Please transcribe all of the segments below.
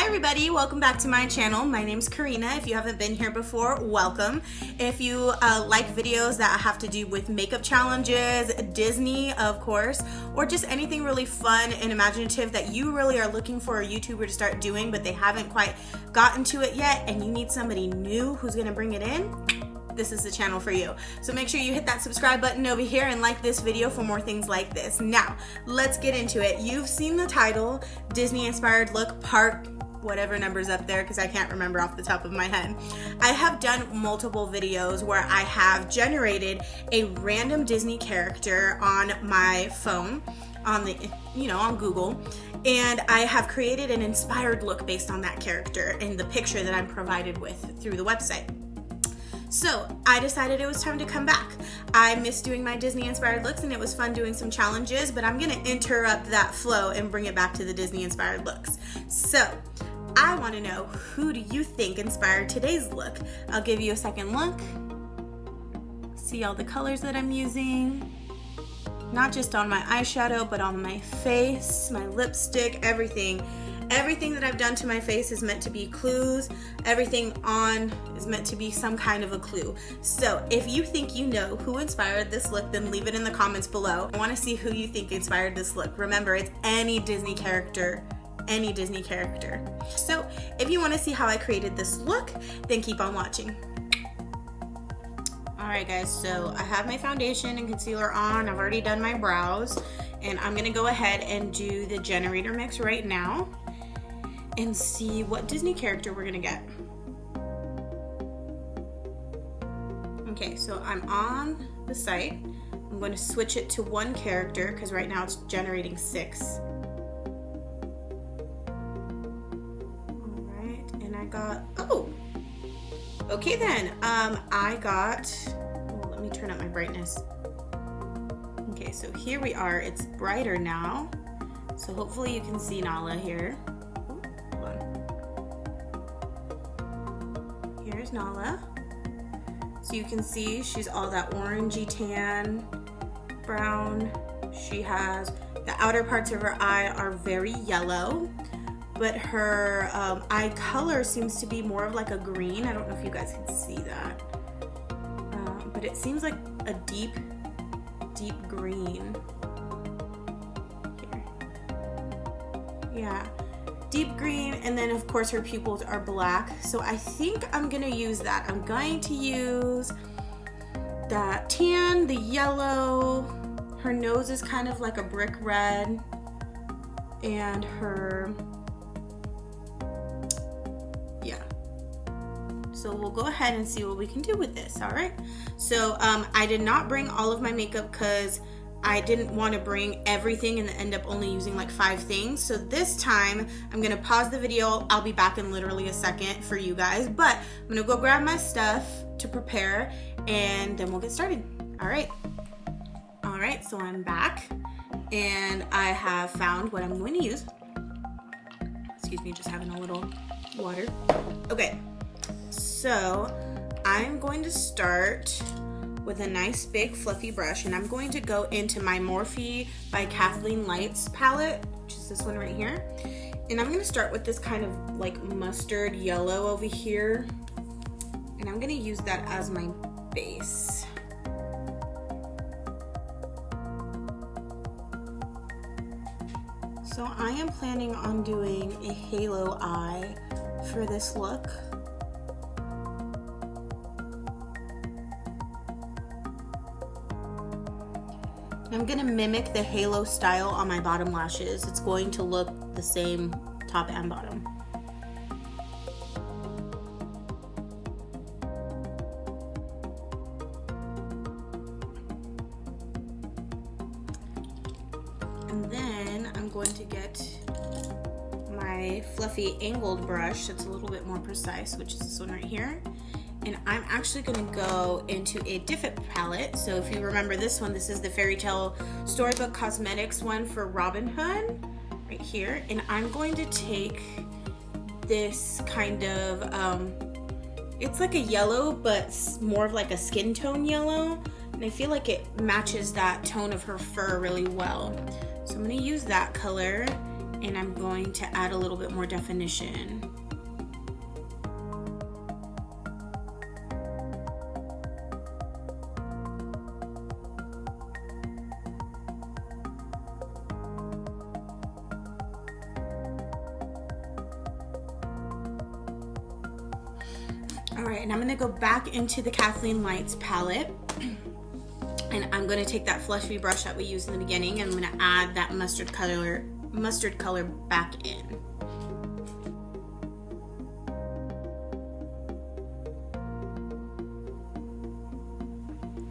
everybody, welcome back to my channel. My name's Karina. If you haven't been here before, welcome. If you like videos that have to do with makeup challenges, Disney of course, or just anything really fun and imaginative that you really are looking for a YouTuber to start doing but they haven't quite gotten to it yet and you need somebody new who's gonna bring it in, this is the channel for you. So make sure you hit that subscribe button over here and like this video for more things like this. Now, let's get into it. You've seen the title, Disney Inspired Look Part whatever number's up there because I can't remember off the top of my head. I have done multiple videos where I have generated a random Disney character on my phone, on Google, and I have created an inspired look based on that character and the picture that I'm provided with through the website. So I decided it was time to come back. I missed doing my Disney inspired looks and it was fun doing some challenges, but I'm gonna interrupt that flow and bring it back to the Disney inspired looks. So I wanna know, who do you think inspired today's look? I'll give you a second look. See all the colors that I'm using? Not just on my eyeshadow, but on my face, my lipstick, everything. Everything that I've done to my face is meant to be clues. Everything on is meant to be some kind of a clue. So if you think you know who inspired this look, then leave it in the comments below. I want to see who you think inspired this look. Remember, it's any Disney character. Any Disney character. So if you want to see how I created this look, then keep on watching. Alright guys, so I have my foundation and concealer on. I've already done my brows. And I'm going to go ahead and do the generator mix right now and see what Disney character we're gonna get. Okay, so I'm on the site. I'm going to switch it to one character because right now it's generating 6. Alright, and I got, okay then. I got, let me turn up my brightness. Okay, so here we are. It's brighter now. So hopefully you can see Nala here. Here's Nala. So you can see she's all that orangey tan, brown. She has, the outer parts of her eye are very yellow, but her eye color seems to be more of like a green. I don't know if you guys can see that, but it seems like a deep green. Here. Yeah. Deep green, and then of course her pupils are black. So I think I'm gonna use that. I'm going to use that tan, the yellow. Her nose is kind of like a brick red, and her, yeah. So we'll go ahead and see what we can do with this, all right? So I did not bring all of my makeup because I didn't want to bring everything and end up only using like 5 things. So this time I'm gonna pause the video. I'll be back in literally a second for you guys, but I'm gonna go grab my stuff to prepare and then we'll get started. All right, so I'm back and I have found what I'm going to use. Excuse me, just having a little water. Okay, so I'm going to start with a nice big fluffy brush, and I'm going to go into my Morphe by Kathleen Lights palette, which is this one right here. And I'm going to start with this kind of like mustard yellow over here, and I'm going to use that as my base. So I am planning on doing a halo eye for this look. I'm gonna mimic the halo style on my bottom lashes. It's going to look the same top and bottom. And then I'm going to get my fluffy angled brush that's a little bit more precise, which is this one right here. And I'm actually gonna go into a different palette. So if you remember this one, this is the Fairy Tale Storybook Cosmetics one for Robin Hood, right here. And I'm going to take this kind of, it's like a yellow, but more of like a skin tone yellow. And I feel like it matches that tone of her fur really well. So I'm gonna use that color and I'm going to add a little bit more definition. All right, and I'm gonna go back into the Kathleen Lights palette, and I'm gonna take that fluffy brush that we used in the beginning, and I'm gonna add that mustard color back in.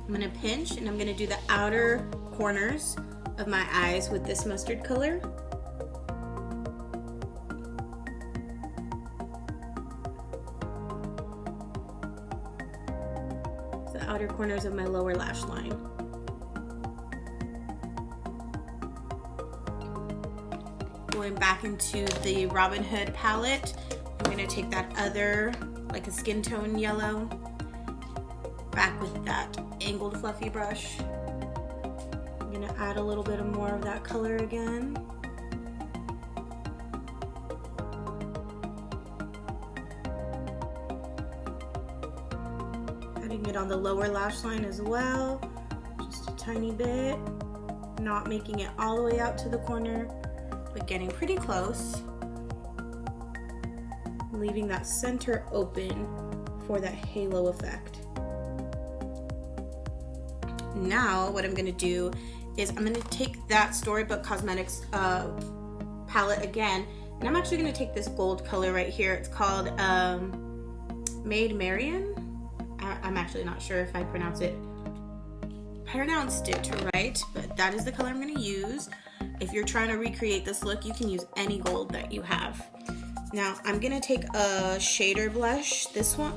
I'm gonna pinch, and I'm gonna do the outer corners of my eyes with this mustard color. The outer corners of my lower lash line. Going back into the Robin Hood palette, I'm going to take that other, like a skin tone yellow, back with that angled fluffy brush. I'm going to add a little bit more of that color again. Adding it on the lower lash line as well, just a tiny bit, not making it all the way out to the corner, but getting pretty close, leaving that center open for that halo effect. Now what I'm going to do is I'm going to take that Storybook Cosmetics palette again, and I'm actually going to take this gold color right here. It's called Maid Marian. I'm actually not sure if I pronounced it right, but that is the color I'm going to use. If you're trying to recreate this look, you can use any gold that you have. Now I'm going to take a shader blush. This one,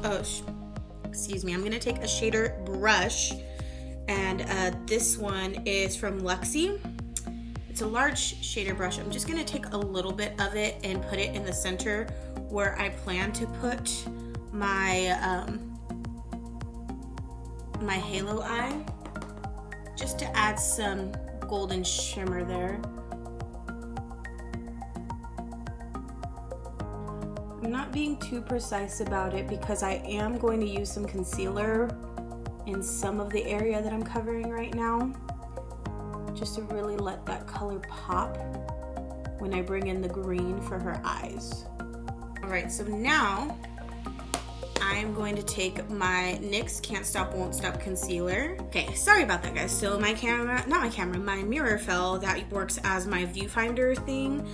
excuse me, I'm going to take a shader brush, and this one is from Luxie. It's a large shader brush. I'm just going to take a little bit of it and put it in the center where I plan to put my my halo eye, just to add some golden shimmer there. I'm not being too precise about it because I am going to use some concealer in some of the area that I'm covering right now, just to really let that color pop when I bring in the green for her eyes. All right, so now I'm going to take my NYX Can't Stop Won't Stop concealer. Okay, sorry about that, guys. So my mirror fell. That works as my viewfinder thing.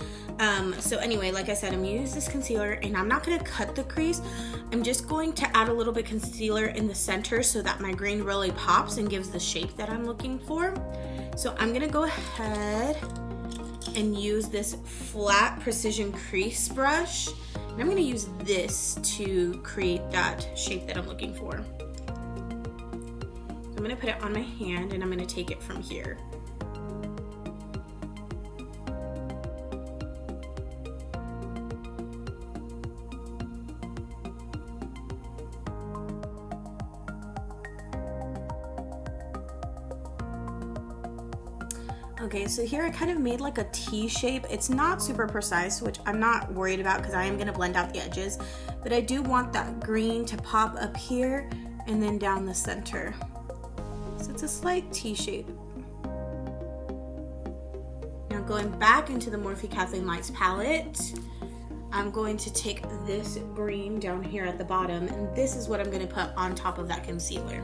So anyway, like I said, I'm gonna use this concealer, and I'm not gonna cut the crease. I'm just going to add a little bit of concealer in the center so that my green really pops and gives the shape that I'm looking for. So I'm gonna go ahead and use this flat precision crease brush. And I'm going to use this to create that shape that I'm looking for. I'm going to put it on my hand, and I'm going to take it from here. Okay, so here I kind of made like a T shape. It's not super precise, which I'm not worried about because I am gonna blend out the edges, but I do want that green to pop up here and then down the center. So it's a slight T shape. Now going back into the Morphe Kathleen Lights palette, I'm going to take this green down here at the bottom, and this is what I'm gonna put on top of that concealer.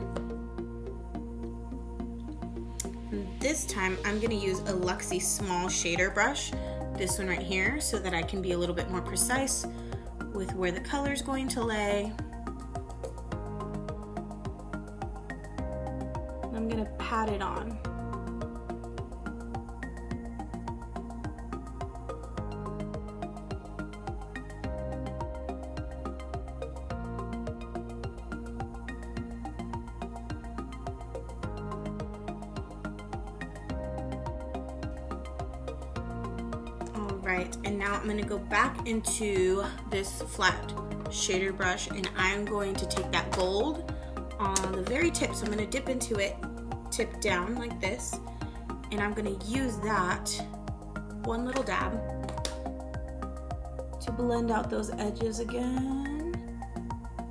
This time I'm going to use a Luxie small shader brush, this one right here, so that I can be a little bit more precise with where the color is going to lay. I'm going to pat it on. Right, and now I'm going to go back into this flat shader brush, and I'm going to take that gold on the very tip. So I'm going to dip into it, tip down like this, and I'm going to use that one little dab to blend out those edges again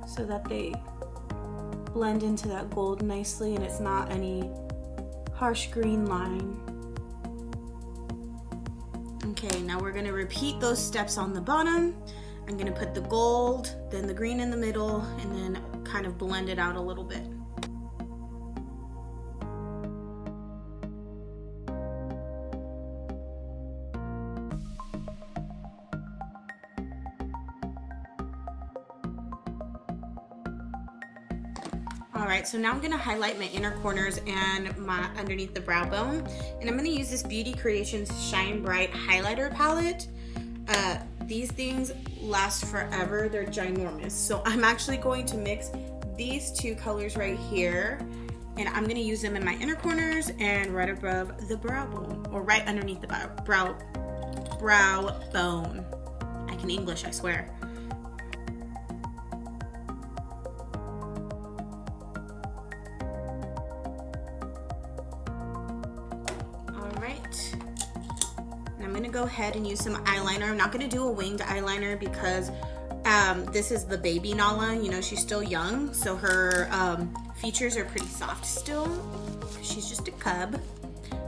so that they blend into that gold nicely and it's not any harsh green line. Okay, now we're gonna repeat those steps on the bottom. I'm gonna put the gold, then the green in the middle, and then kind of blend it out a little bit. All right, so now I'm gonna highlight my inner corners and my underneath the brow bone. And I'm gonna use this Beauty Creations Shine Bright Highlighter Palette. These things last forever, they're ginormous. So I'm actually going to mix these two colors right here, and I'm gonna use them in my inner corners and right above the brow bone, or right underneath the brow bone. I can English, I swear. I'm gonna go ahead and use some eyeliner. I'm not gonna do a winged eyeliner because this is the baby Nala. You know, she's still young, so her features are pretty soft still. She's just a cub.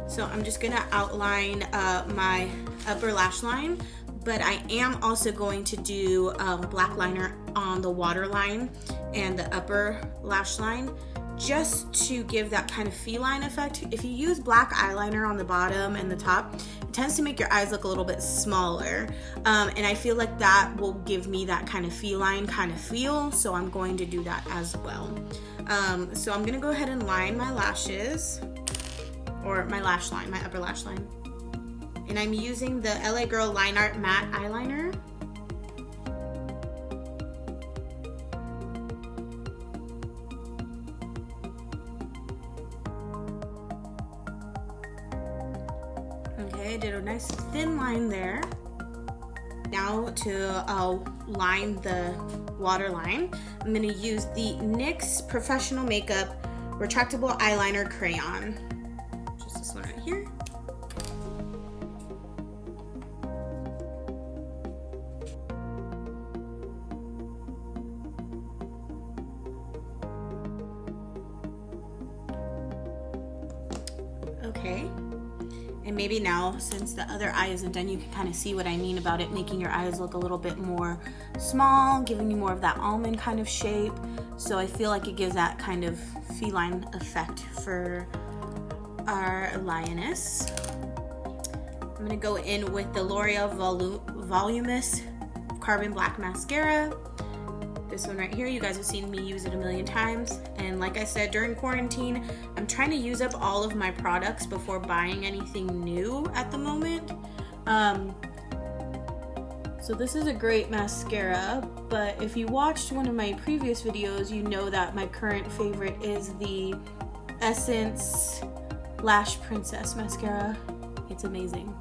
So I'm just gonna outline my upper lash line, but I am also going to do black liner on the waterline and the upper lash line, just to give that kind of feline effect. If you use black eyeliner on the bottom and the top, it tends to make your eyes look a little bit smaller. And I feel like that will give me that kind of feline kind of feel, so I'm going to do that as well. So I'm gonna go ahead and line my lashes, or my lash line, my upper lash line. And I'm using the LA Girl Line Art Matte Eyeliner. Okay, I did a nice thin line there. Now to line the waterline, I'm gonna use the NYX Professional Makeup Retractable Eyeliner Crayon. Just this one right here. Okay. And maybe now, since the other eye isn't done, you can kind of see what I mean about it making your eyes look a little bit more small, giving you more of that almond kind of shape. So I feel like it gives that kind of feline effect for our lioness. I'm gonna go in with the L'Oreal Voluminous Carbon Black Mascara. This one right here, you guys have seen me use it a million times. And like I said, during quarantine, I'm trying to use up all of my products before buying anything new at the moment. So this is a great mascara, but if you watched one of my previous videos, you know that my current favorite is the Essence Lash Princess Mascara. It's amazing.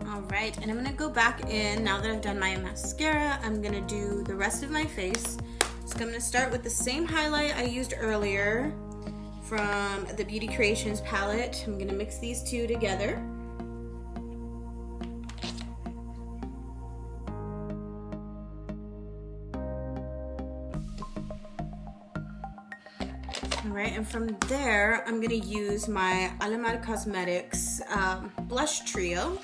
Alright, and I'm going to go back in, now that I've done my mascara, I'm going to do the rest of my face. So I'm going to start with the same highlight I used earlier from the Beauty Creations palette. I'm going to mix these two together. Alright, and from there, I'm going to use my Alamar Cosmetics Blush Trio.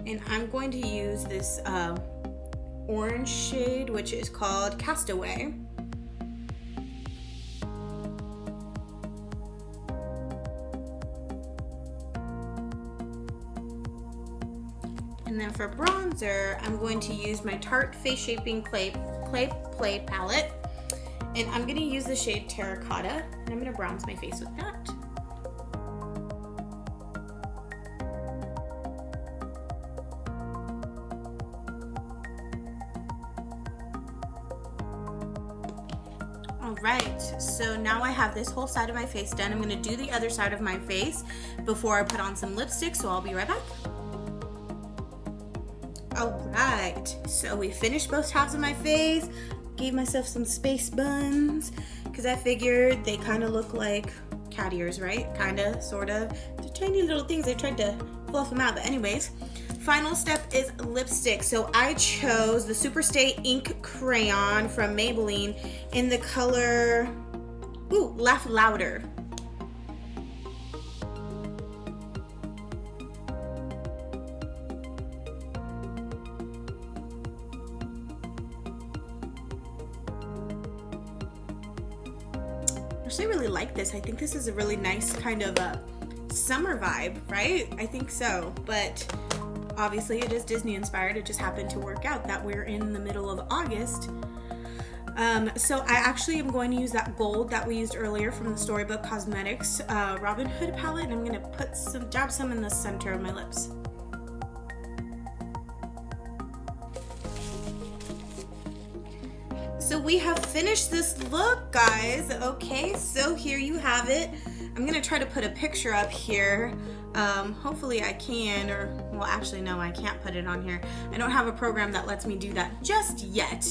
And I'm going to use this orange shade, which is called Castaway. And then for bronzer, I'm going to use my Tarte Face Shaping Clay palette. And I'm going to use the shade Terracotta, and I'm going to bronze my face with that. Alright, so now I have this whole side of my face done. I'm going to do the other side of my face before I put on some lipstick, so I'll be right back. Alright, so we finished both halves of my face. gave myself some space buns because I figured they kind of look like cat ears, right? Kind of, sort of. They're tiny little things. I tried to fluff them out, but anyways. Final step is lipstick. So I chose the Superstay Ink Crayon from Maybelline in the color, Laugh Louder. I actually really like this. I think this is a really nice kind of a summer vibe, right? I think so, but obviously it is Disney inspired. It just happened to work out that we're in the middle of August. So I actually am going to use that gold that we used earlier from the Storybook Cosmetics Robin Hood palette, and I'm going to dab some in the center of my lips. So we have finished this look, guys. Okay, so here you have it. I'm gonna try to put a picture up here. Hopefully I can, or well, actually no, I can't put it on here. I don't have a program that lets me do that just yet,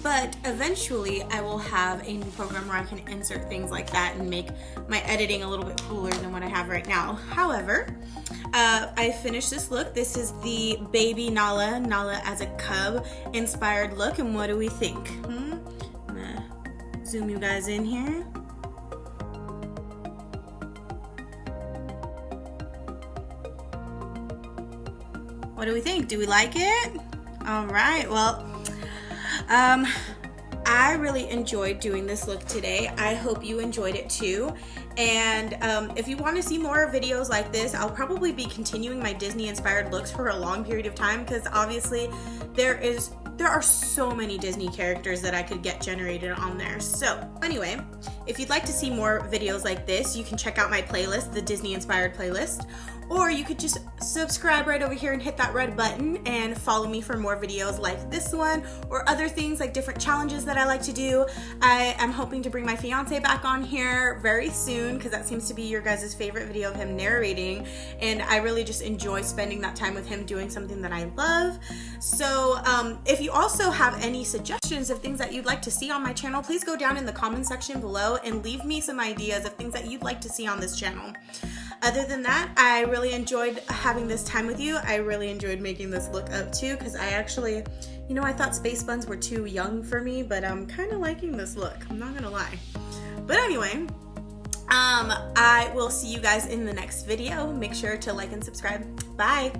but eventually I will have a new program where I can insert things like that and make my editing a little bit cooler than what I have right now. However, I finished this look. This is the Baby Nala as a cub inspired look, and what do we think? I'm gonna zoom you guys in here. What do we think? Do we like it? All right, well, I really enjoyed doing this look today. I hope you enjoyed it too. And if you want to see more videos like this, I'll probably be continuing my Disney inspired looks for a long period of time, because obviously there are so many Disney characters that I could get generated on there. So anyway, if you'd like to see more videos like this, you can check out my playlist, the Disney inspired playlist, or you could just subscribe right over here and hit that red button and follow me for more videos like this one, or other things like different challenges that I like to do. I am hoping to bring my fiance back on here very soon, because that seems to be your guys' favorite video of him narrating, and I really just enjoy spending that time with him doing something that I love. So if you also have any suggestions of things that you'd like to see on my channel, please go down in the comment section below and leave me some ideas of things that you'd like to see on this channel. Other than that, I really enjoyed having this time with you. I really enjoyed making this look up too, because I actually, you know, I thought space buns were too young for me, but I'm kind of liking this look, I'm not gonna lie. But anyway, I will see you guys in the next video. Make sure to like and subscribe. Bye.